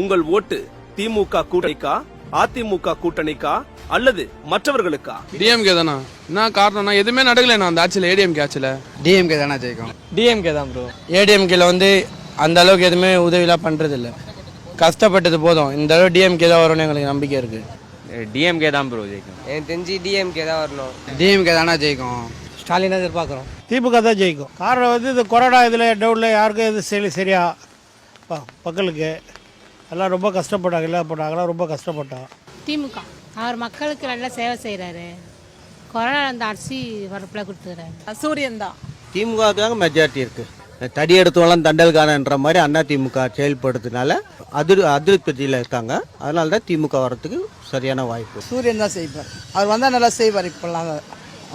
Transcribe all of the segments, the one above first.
உங்கள் ஓட்டு திமுக கூட்டணிக்கா, அதிமுக கூட்டணிக்கா அல்லது மற்றவர்களுக்கா? டிஎம்கே தானா? என்ன காரணம்னா எதுவுமே நடக்கல அந்த ஆட்சியில், ஏடிஎம்கே ஆட்சியில். டிஎம்கே தானே ஜெயிக்கும். டிஎம்கே தான் ப்ரோ. ஏடிஎம்கேல வந்து அந்த அளவுக்கு எதுவுமே உதவிலாம் பண்ணுறது இல்லை. கஷ்டப்பட்டது போதும். இந்த அளவு டிஎம்கே தான் வரும்னு எங்களுக்கு நம்பிக்கை இருக்குது. டிஎம்கே தான் ப்ரோ ஜெயிக்கும். எனக்கு தெரிஞ்சு டிஎம்கே தான் வரணும். டிஎம்கே தானே ஜெயிக்கும். ஸ்டாலின் தான் எதிர்பார்க்குறோம். திமுக தான் ஜெயிக்கும். காரணம் வந்து இந்த கொரோனா இதில் டவுனில் யாருக்கும் எது சரியா மக்களுக்கு எல்லாம் ரொம்ப கஷ்டப்பட்டாங்க. இல்லை போட்டாங்களாம் ரொம்ப கஷ்டப்பட்டாங்க. திமுக அவர் மக்களுக்கு நல்ல சேவை செய்கிறாரு. கொரோனா அந்த ஆட்சி வரப்பில் கொடுத்துக்கிறாரு. சூரியன் தான். திமுக தாங்க மெஜாரிட்டி இருக்குது. தடி எடுத்தவெல்லாம் தண்டல்காரன்ற மாதிரி அண்ணா திமுக செயல்படுறதுனால அதிருப்தியில் இருக்காங்க. அதனால தான் திமுக வரத்துக்கு சரியான வாய்ப்பு. சூரியன் தான் செய்வார். அவர் வந்தால் நல்லா செய்வார். இப்போல்லாம்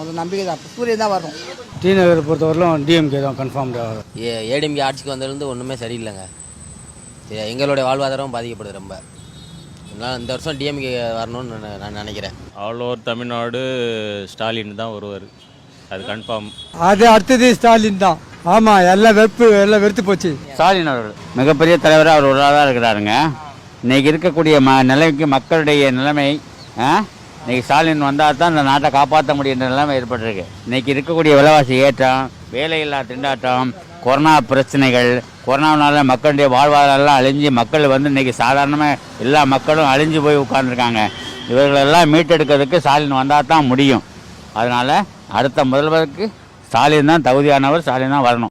அது நம்பிக்கை தான். சூரியன் தான் வரும். டி நகரை பொறுத்தவரையிலும் டிஎம்கே தான் கன்ஃபார்ம். ஏடிஎம்கே ஆட்சிக்கு வந்ததுலேருந்து ஒன்றுமே சரியில்லைங்க. சரி, எங்களுடைய வாழ்வாதாரம் பாதிக்கப்படுது ரொம்ப. அதனால் இந்த வருஷம் டிஎம்கே வரணும்னு நான் நினைக்கிறேன். ஆல் ஓவர் தமிழ்நாடு ஸ்டாலின் தான் வருவார், அது கன்ஃபார்ம். அது அடுத்தது ஸ்டாலின் தான். ஆமாம், எல்லாம் வெறுத்து போச்சு. ஸ்டாலின் அவர்கள் மிகப்பெரிய தலைவராக அவர் ஒரு தான் இருக்கிறாருங்க. இன்னைக்கு இருக்கக்கூடிய நிலைமைக்கு மக்களுடைய நிலைமை, இன்னைக்கு ஸ்டாலின் வந்தால் தான் இந்த நாட்டை காப்பாற்ற முடியுன்ற நிலைமை ஏற்பட்டிருக்கு. இன்னைக்கு இருக்கக்கூடிய விலைவாசி ஏற்றம், வேலையில்லா திண்டாட்டம், கொரோனா பிரச்சனைகள், கொரோனாவினால மக்களுடைய வாழ்வாதாரம்லாம் அழிஞ்சு மக்கள் வந்து இன்றைக்கி சாதாரணமாக எல்லா மக்களும் அழிஞ்சு போய் உட்கார்ந்துருக்காங்க. இவர்களெல்லாம் மீட்டெடுக்கிறதுக்கு ஸ்டாலின் வந்தால் தான் முடியும். அதனால் அடுத்த முதல்வருக்கு ஸ்டாலின் தான் தகுதியானவர், ஸ்டாலின் தான் வரணும்.